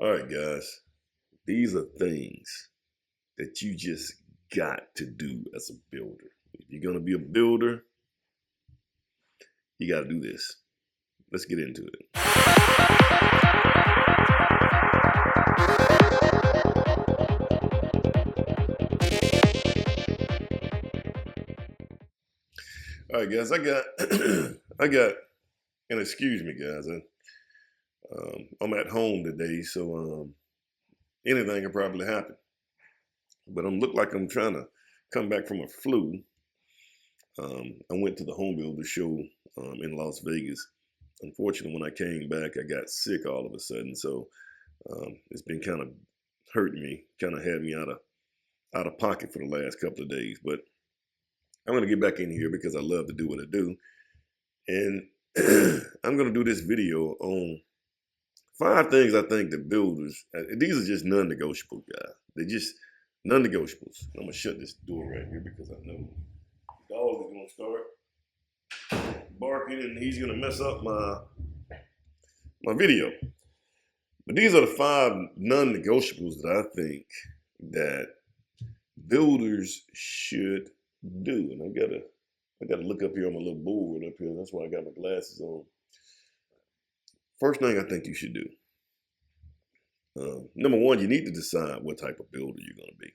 All right, guys. These are things that you just got to do as a builder. If you're going to be a builder, you got to do this. Let's get into it. All right, guys. I got, and excuse me, guys. I'm at home today, so anything can probably happen. But I'm look like I'm trying to come back from a flu. I went to the home builder show in Las Vegas. Unfortunately, when I came back, I got sick all of a sudden. So it's been kind of hurting me, kind of had me out of pocket for the last couple of days. But I'm going to get back in here because I love to do what I do, and I'm going to do this video on 5 things I think that builders. These are just non-negotiable, guys. They're just non-negotiables. I'm going to shut this door right here because I know the dog is going to start barking and he's going to mess up my video. But these are the 5 non-negotiables that I think that builders should do. And I gotta look up here on my little board up here. That's why I got my glasses on. First thing I think you should do. Number 1, you need to decide what type of builder you're gonna be.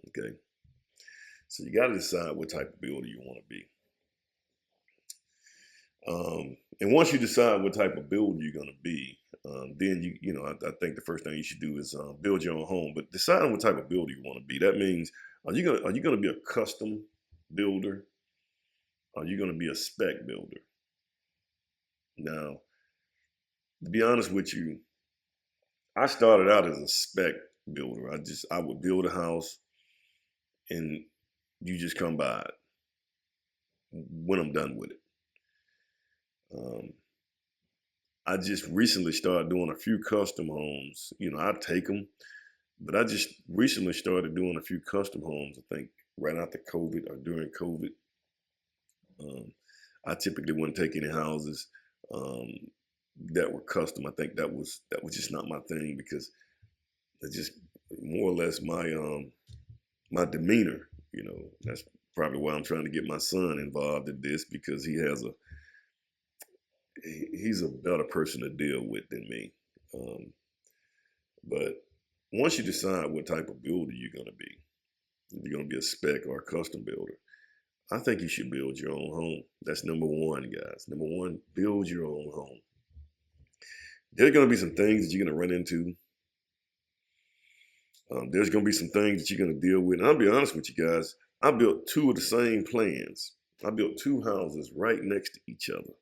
Okay. So you gotta decide what type of builder you want to be. And once you decide what type of builder you're going to be, then I think the first thing you should do is build your own home. But deciding what type of builder you want to be. That means are you gonna be a custom builder? Are you going to be a spec builder? Now, to be honest with you, I started out as a spec builder. I would build a house, and you just come by it when I'm done with it. I just recently started doing a few custom homes. I take them, but I just recently started doing a few custom homes. I think right after COVID or during COVID. I typically wouldn't take any houses that were custom. I think that was just not my thing because it's just more or less my demeanor. That's probably why I'm trying to get my son involved in this because he's a better person to deal with than me. But once you decide what type of builder you're going to be, if you're going to be a spec or a custom builder, I think you should build your own home. That's number 1, guys. Number 1, build your own home. There's going to be some things that you're going to run into. There's going to be some things that you're going to deal with. And I'll be honest with you guys, I built 2 of the same plans. I built 2 houses right next to each other.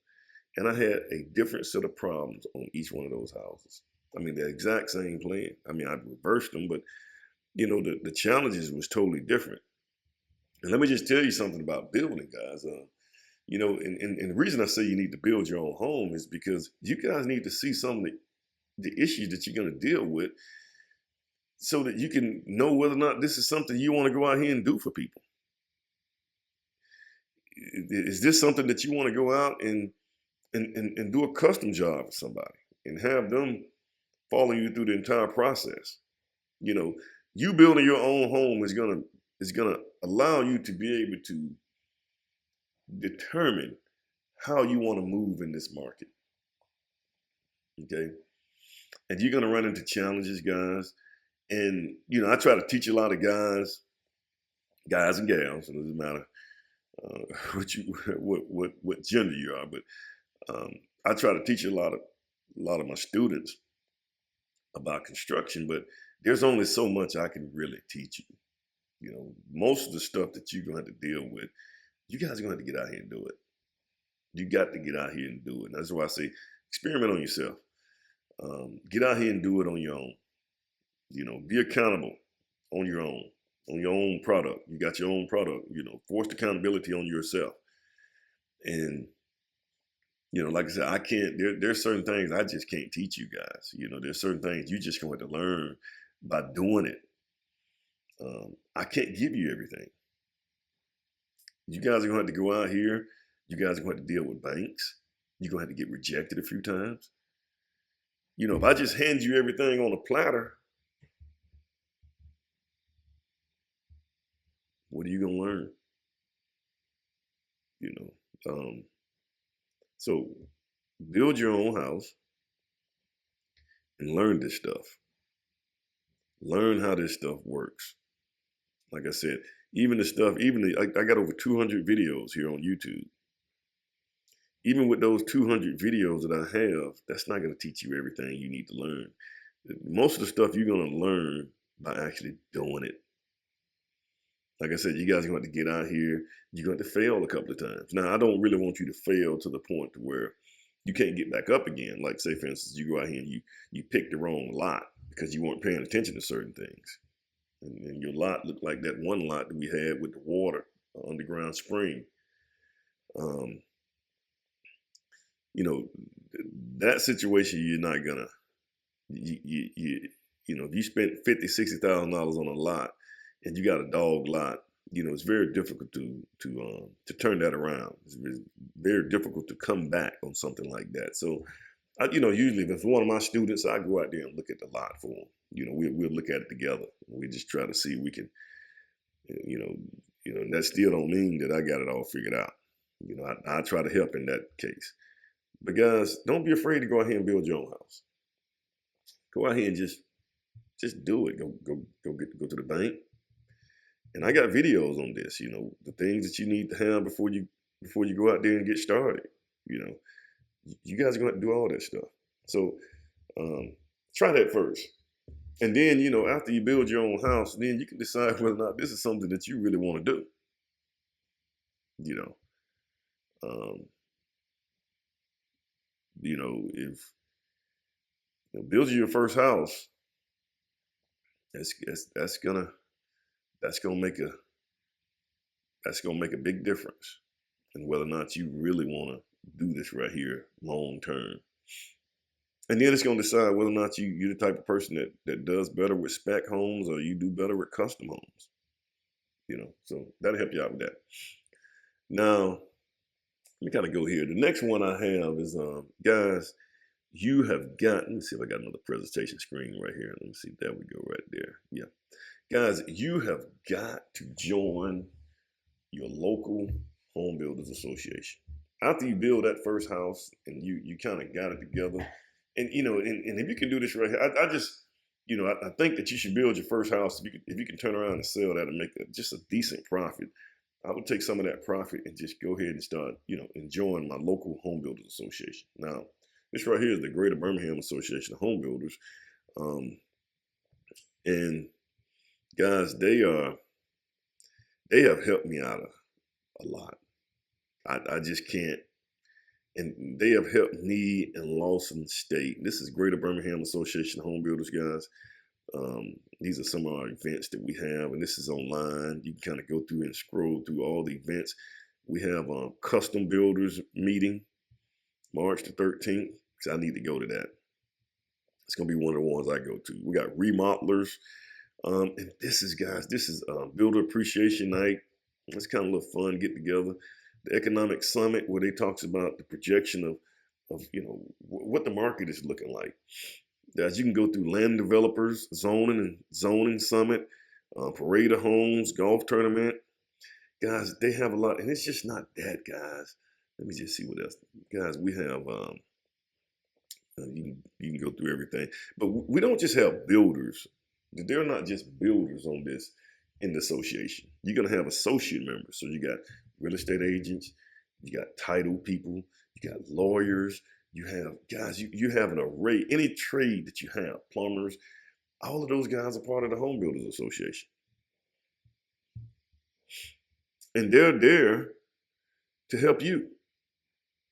And I had a different set of problems on each one of those houses. I mean, the exact same plan. I mean, I reversed them, but the challenges was totally different. And let me just tell you something about building, guys. And the reason I say you need to build your own home is because you guys need to see some of the issues that you're going to deal with so that you can know whether or not this is something you want to go out here and do for people. Is this something that you want to go out and do a custom job for somebody and have them following you through the entire process? You building your own home is gonna allow you to be able to determine how you want to move in this market. Okay. And you're gonna run into challenges, guys. And I try to teach a lot of guys and gals. It doesn't matter what gender you are, but I try to teach a lot of my students about construction. But there's only so much I can really teach you. Most of the stuff that you're gonna have to deal with, you guys are gonna have to get out here and do it. You got to get out here and do it. And that's why I say experiment on yourself. Get out here and do it on your own. Be accountable on your own product. You got your own product. Forced accountability on yourself. And like I said, I can't. There's certain things I just can't teach you guys. There's certain things you just going to learn by doing it. I can't give you everything. You guys are going to have to go out here. You guys are going to have to deal with banks. You're going to have to get rejected a few times. If I just hand you everything on a platter, what are you gonna learn? You know, so build your own house and learn this stuff. Learn how this stuff works. Like I said, even the stuff, I got over 200 videos here on YouTube. Even with those 200 videos that I have, that's not going to teach you everything you need to learn. Most of the stuff you're going to learn by actually doing it. Like I said, you guys are going to have to get out here. You're going to fail a couple of times. Now, I don't really want you to fail to the point to where you can't get back up again. Like, say, for instance, you go out here and you pick the wrong lot because you weren't paying attention to certain things. And your lot looked like that one lot that we had with the water, underground spring. That situation, you're not gonna, if you spent $50,000, $60,000 on a lot and you got a dog lot, it's very difficult to turn that around. It's very difficult to come back on something like that. So, usually if it's one of my students, I go out there and look at the lot for them. We'll look at it together. We just try to see if we can, and that still don't mean that I got it all figured out. I try to help in that case. But guys, don't be afraid to go out here and build your own house. Go out here and just do it. Go to the bank. And I got videos on this. The things that you need to have before you go out there and get started. You guys are going to have to do all that stuff. So try that first. And then, after you build your own house, then you can decide whether or not this is something that you really want to do. If building your first house, that's gonna make a big difference in whether or not you really want to do this right here long term. And then it's going to decide whether or not you're the type of person that does better with spec homes or you do better with custom homes. So that'll help you out with that. Now, let me kind of go here. The next one I have is, guys, you have got, let me see if I got another presentation screen right here. Let me see, there we go right there. Yeah. Guys, you have got to join your local home builders association. After you build that first house and you kind of got it together, and and if you can do this right here, I think that you should build your first house. If you can turn around and sell that and make just a decent profit, I would take some of that profit and just go ahead and start, enjoying my local home builders association. Now, this right here is the Greater Birmingham Association of Home Builders, and guys, they have helped me out a lot. I just can't. And they have helped me in Lawson State. This is Greater Birmingham Association of Home Builders, guys. These are some of our events that we have, and this is online. You can kind of go through and scroll through all the events. We have a custom builders meeting, March the 13th, because I need to go to that. It's going to be one of the ones I go to. We got remodelers. And this is Builder Appreciation Night. It's kind of a little fun, get together. The Economic Summit, where they talks about the projection of what the market is looking like. As you can go through land developers, zoning summit, parade of homes, golf tournament. Guys, they have a lot, and it's just not that, guys. Let me just see what else. Guys, we have, you can go through everything. But we don't just have builders. They're not just builders on this in the association. You're going to have associate members. So you got real estate agents, you got title people, you got lawyers, you have, guys, you have an array, any trade that you have, plumbers, all of those guys are part of the Home Builders Association. And they're there to help you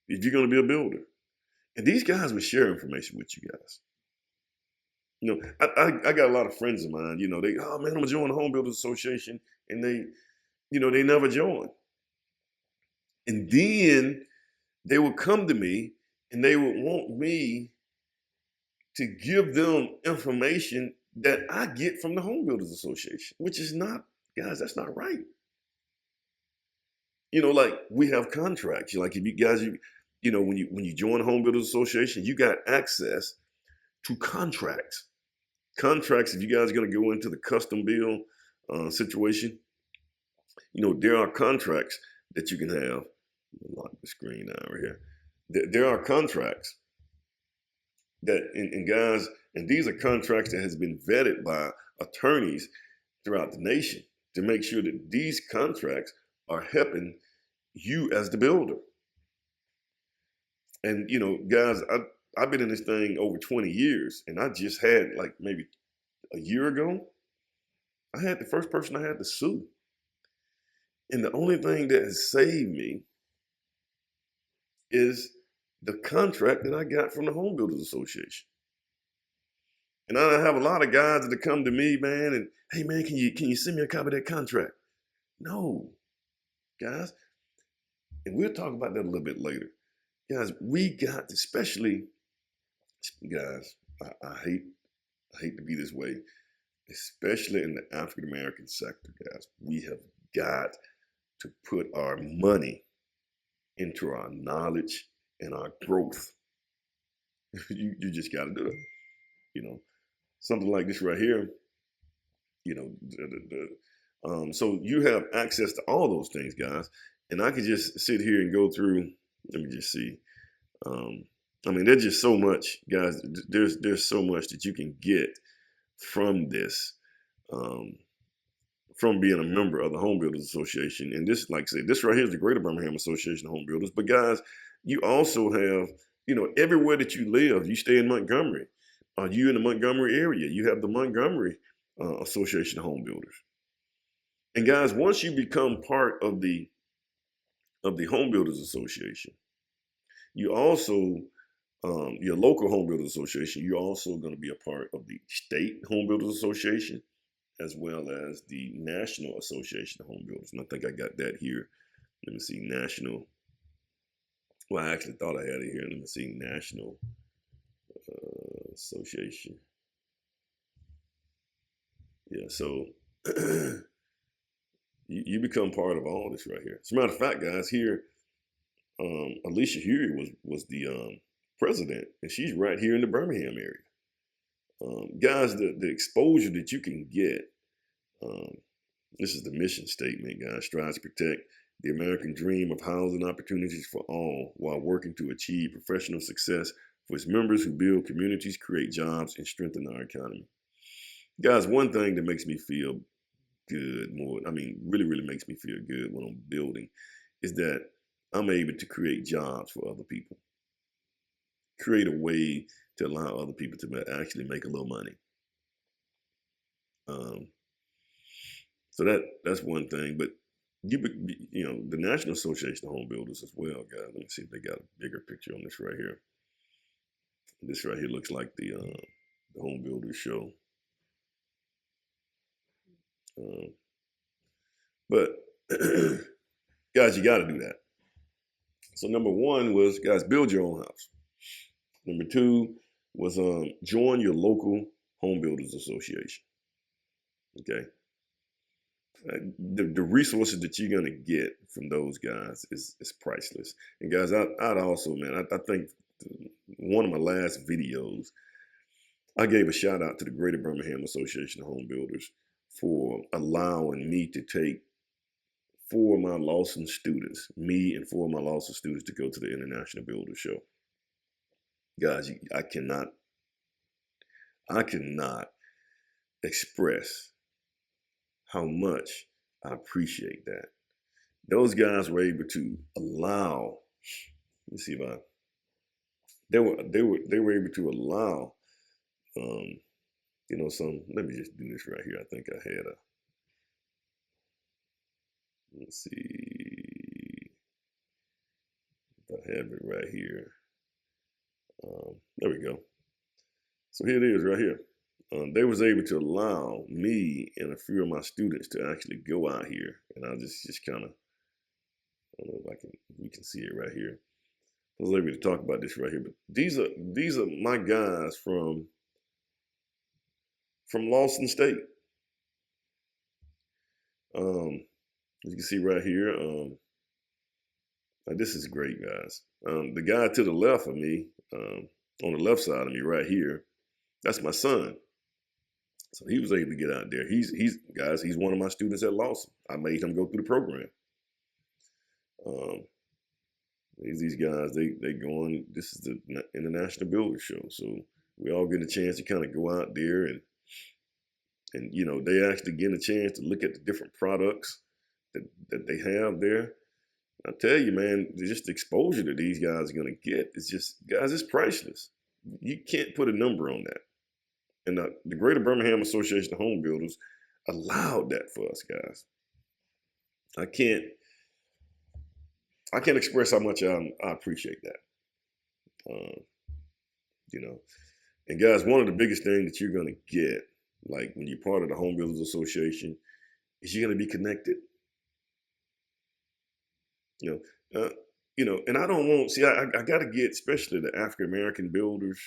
if you're going to be a builder. And these guys will share information with you guys. I got a lot of friends of mine, they, oh man, I'm gonna join the Home Builders Association, and they never join. And then they would come to me and they would want me to give them information that I get from the Home Builders Association, which is not, guys, that's not right. Like we have contracts. Like if you guys, when you join the Home Builders Association, you got access to contracts. Contracts, if you guys are going to go into the custom build situation, there are contracts that you can have. Lock the screen down right here. There are contracts that, and guys, and these are contracts that has been vetted by attorneys throughout the nation to make sure that these contracts are helping you as the builder. And guys, I've been in this thing over 20 years, and I just had, like, maybe a year ago, I had the first person I had to sue. And the only thing that has saved me is the contract that I got from the Home Builders Association. And I have a lot of guys that come to me, man, and, hey man, can you send me a copy of that contract? No, guys. And we'll talk about that a little bit later. Guys, we got, especially, guys, I hate to be this way, especially in the African American sector, guys. We have got to put our money into our knowledge and our growth. you just got to do it. Something like this right here, so you have access to all those things, guys. And I could just sit here and go through, let me just see. There's just so much, guys. There's so much that you can get from this, from being a member of the Home Builders Association. And this, like I said, this right here is the Greater Birmingham Association of Home Builders. But guys, you also have, everywhere that you live, you stay in Montgomery. Are you in the Montgomery area? You have the Montgomery Association of Home Builders. And guys, once you become part of the Home Builders Association, you also, your local Home Builders Association, you're also going to be a part of the State Home Builders Association, as well as the National Association of Home Builders. And I think I got that here. Let me see, National. Well, I actually thought I had it here. Let me see, National Association. Yeah, so you become part of all this right here. As a matter of fact, guys, here, Alicia Huey was the president, and she's right here in the Birmingham area. Guys, the exposure that you can get, this is the mission statement, guys, strives to protect the American dream of housing opportunities for all while working to achieve professional success for its members who build communities, create jobs, and strengthen our economy. Guys, one thing that makes me feel good, really, really makes me feel good when I'm building, is that I'm able to create jobs for other people. Create a way to allow other people to actually make a little money. So that's one thing. But the National Association of Home Builders as well, guys. Let me see if they got a bigger picture on this right here. This right here looks like the Home Builders show. But guys, you got to do that. So number one was, guys, build your own house. Number two was join your local Home Builders Association. Okay. The resources that you're going to get from those guys is priceless. And guys, I'd also, man, I think one of my last videos, I gave a shout out to the Greater Birmingham Association of Home Builders for allowing me to take four of my Lawson students, to go to the International Builders Show. Guys, I cannot express how much I appreciate that. Those guys were able to allow, let me see if they were able to allow, let me just do this right here. I think I had let's see if I have it right here. There we go. So here it is right here. They was able to allow me and a few of my students to actually go out here, and I'll just kind of, I don't know if we can see it right here. I was able to talk about this right here, but these are my guys from Lawson State. As you can see right here, this is great, guys. The guy to the left of me, on the left side of me right here, That's my son. So he was able to get out there. He's one of my students at Lawson. I made him go through the program. Um, these guys, they going. This is the International Builder Show, so we all get a chance to kind of go out there and they actually get a chance to look at the different products that they have there. I tell you, man, just the exposure that these guys are gonna get is just, guys, it's priceless. You can't put a number on that. And the Greater Birmingham Association of Home Builders allowed that for us, guys. I can't express how much I appreciate that. You know, and guys, one of the biggest things that you're gonna get, like when you're part of the Home Builders Association, is you're gonna be connected. And I don't want, see, I got to get, especially the African American builders,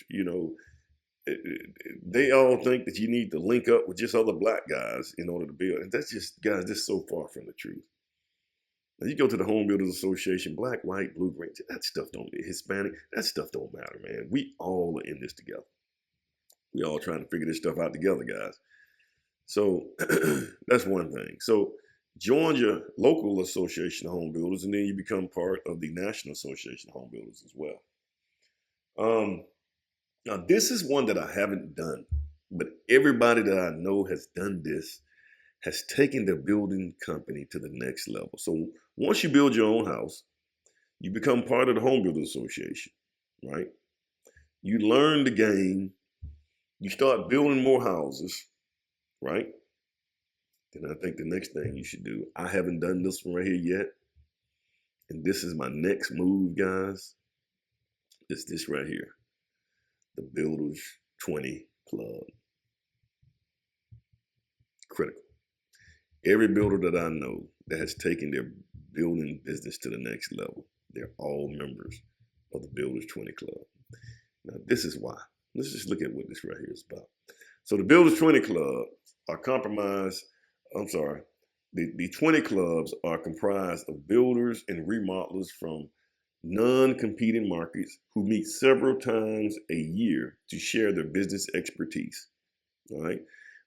they all think that you need to link up with just other black guys in order to build. And that's just, guys, this is so far from the truth. Now you go to the Home Builders Association, black, white, blue, green, that stuff don't, Hispanic, that stuff don't matter, man. We all are in this together. We all trying to figure this stuff out together, guys. So that's one thing. So join your local association of home builders, and then you become part of the National Association of Home Builders as well. Now, this is one that I haven't done, but everybody that I know has done this, has taken their building company to the next level. So once you build your own house, you become part of the Home Builders Association, right? You learn the game, you start building more houses, right? Then I think the next thing you should do, I haven't done this one right here yet, and this is my next move, guys. It's this right here, the Builders 20 Club. Critical. Every builder that I know that has taken their building business to the next level, they're all members of the Builders 20 Club. Now, this is why. Let's just look at what this right here is about. So the Builders 20 Club are comprised, the 20 clubs are comprised of builders and remodelers from non-competing markets who meet several times a year to share their business expertise, all right?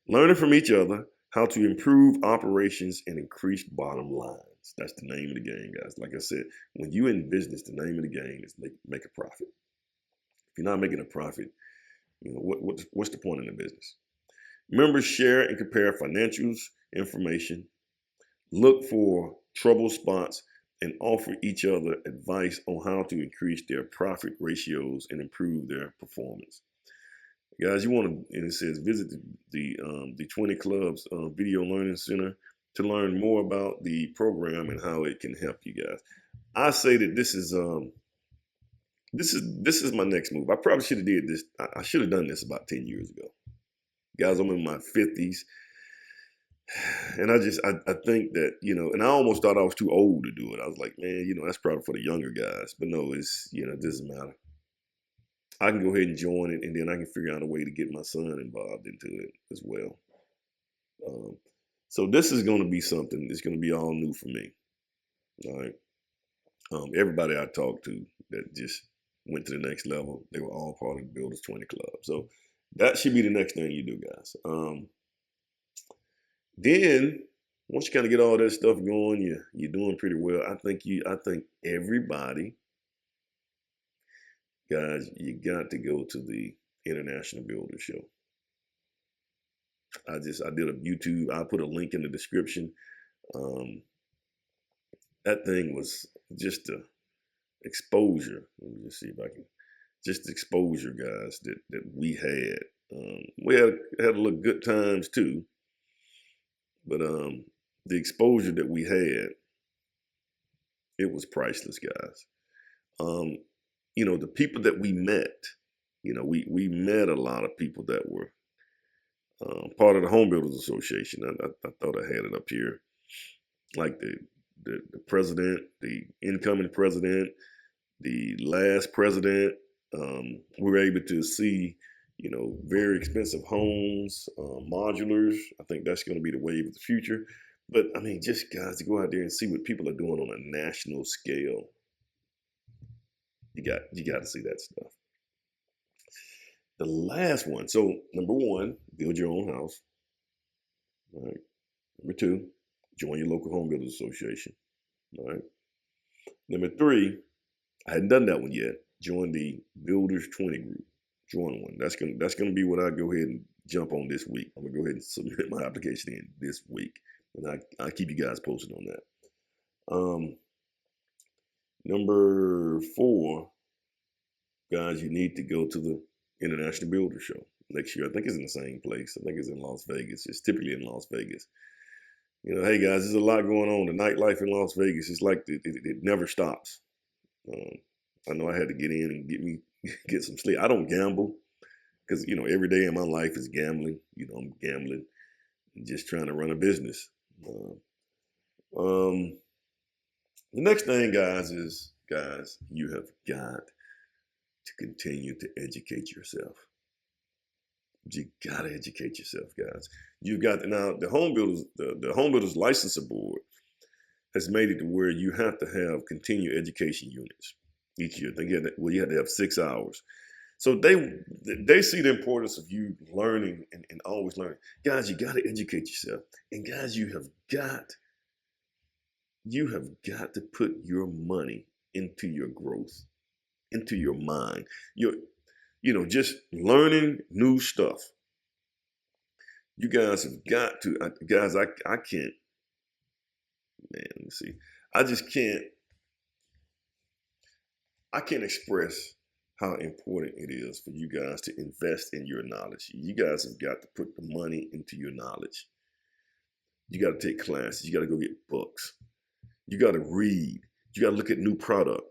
Learning from each other how to improve operations and increase bottom lines. That's the name of the game, guys. Like I said, when you're in business, the name of the game is make a profit. If you're not making a profit, what's the point in the business? Members share and compare financials, information, look for trouble spots, and offer each other advice on how to increase their profit ratios and improve their performance. Guys, you want to, and it says visit the 20 Clubs Video Learning Center to learn more about the program and how it can help you guys. I say that this is my next move. I probably should have did this. I should have done this about 10 years ago. Guys, I'm in my 50s. And I think that, and I almost thought I was too old to do it. I was like, man, that's probably for the younger guys. But no, it doesn't matter. I can go ahead and join it, and then I can figure out a way to get my son involved into it as well. So this is going to be something that's going to be all new for me. All right. Everybody I talked to that just went to the next level, they were all part of the Builders 20 Club. So that should be the next thing you do, guys. Then once you kind of get all that stuff going, you're doing pretty well. I think everybody, guys, you got to go to the International Builder Show. I did a YouTube. I'll put a link in the description. That thing was just the exposure. Let me just see if I can. Just the exposure, guys, that we had. We had a little good times too, but the exposure that we had, it was priceless, guys. The people that we met, we met a lot of people that were part of the Home Builders Association. I thought I had it up here, like the president, the incoming president, the last president. We were able to see, very expensive homes, modulars. I think that's going to be the wave of the future. But I mean, just guys, to go out there and see what people are doing on a national scale. You got to see that stuff. the last one. So number one, build your own house. All right. Number two, join your local home builders association. All right. Number three, I hadn't done that one yet. Join the Builders 20 group. Join one. That's gonna be what I go ahead and jump on this week. I'm gonna go ahead and submit my application in this week, and I keep you guys posted on that. Number four, guys, you need to go to the International Builder Show next year. I think it's in the same place. I think it's in Las Vegas. It's typically in Las Vegas. You know, hey guys, there's a lot going on. The nightlife in Las Vegas is like it never stops. I know I had to get in and get some sleep. I don't gamble because every day in my life is gambling. I'm gambling and just trying to run a business. The next thing, guys, you have got to continue to educate yourself. You gotta educate yourself, guys. You got now the home builders licensing board has made it to where you have to have continued education units each year. You have to have 6 hours. So they see the importance of you learning and always learning. Guys, you got to educate yourself. And guys, you have got to put your money into your growth, into your mind. Just learning new stuff. You guys have got to, guys, I can't, man, let me see. I can't express how important it is for you guys to invest in your knowledge. You guys have got to put the money into your knowledge. You got to take classes. You got to go get books. You got to read. You got to look at new product.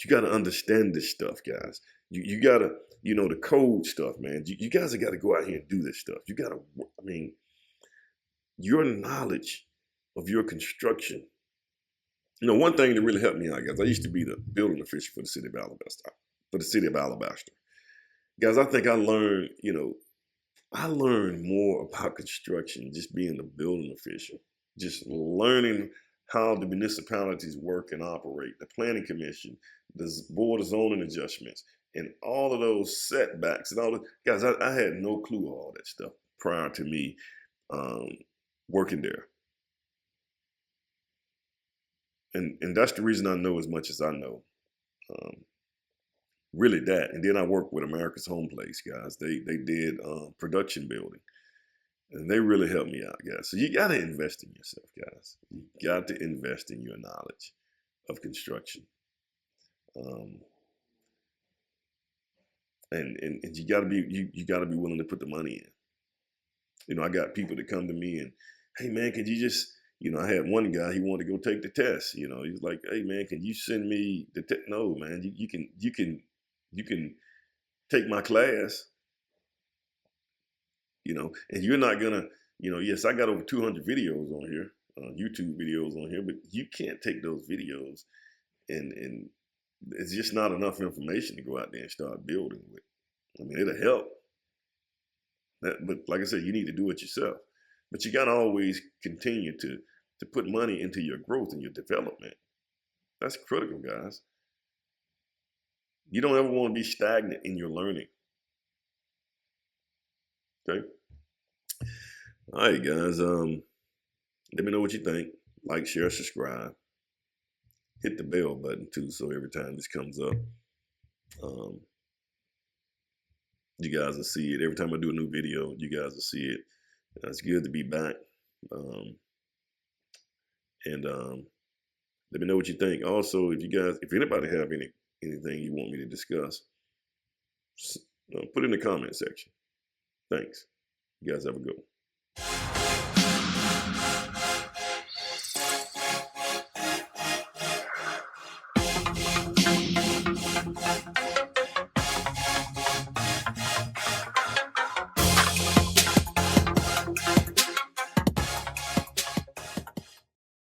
You got to understand this stuff, guys. You got to, the code stuff, man. You guys have got to go out here and do this stuff. You got to, your knowledge of your construction. One thing that really helped me out, guys, I used to be the building official for the city of Alabaster. Guys, I think I learned more about construction just being the building official, just learning how the municipalities work and operate, the planning commission, the board of zoning adjustments, and all of those setbacks and all the guys. I had no clue of all that stuff prior to me working there. And that's the reason I know as much as I know. Really that. And then I worked with America's Home Place, guys. They did production building. And they really helped me out, guys. So you got to invest in yourself, guys. You got to invest in your knowledge of construction. And you got to be willing to put the money in. I got people that come to me and, hey man, could you just, I had one guy, he wanted to go take the test. He was like, hey man, can you send me the test? No, man, you can take my class, and you're not gonna, yes, I got over 200 videos on here, YouTube videos on here, but you can't take those videos and it's just not enough information to go out there and start building with. It'll help. But like I said, you need to do it yourself. But you got to always continue to put money into your growth and your development. That's critical, guys. You don't ever want to be stagnant in your learning. Okay? All right, guys. Let me know what you think. Like, share, subscribe. Hit the bell button, too, so every time this comes up, you guys will see it. Every time I do a new video, you guys will see it. It's good to be back. And let me know what you think. Also, if anybody have anything you want me to discuss, put it in the comment section. Thanks. You guys have a good one.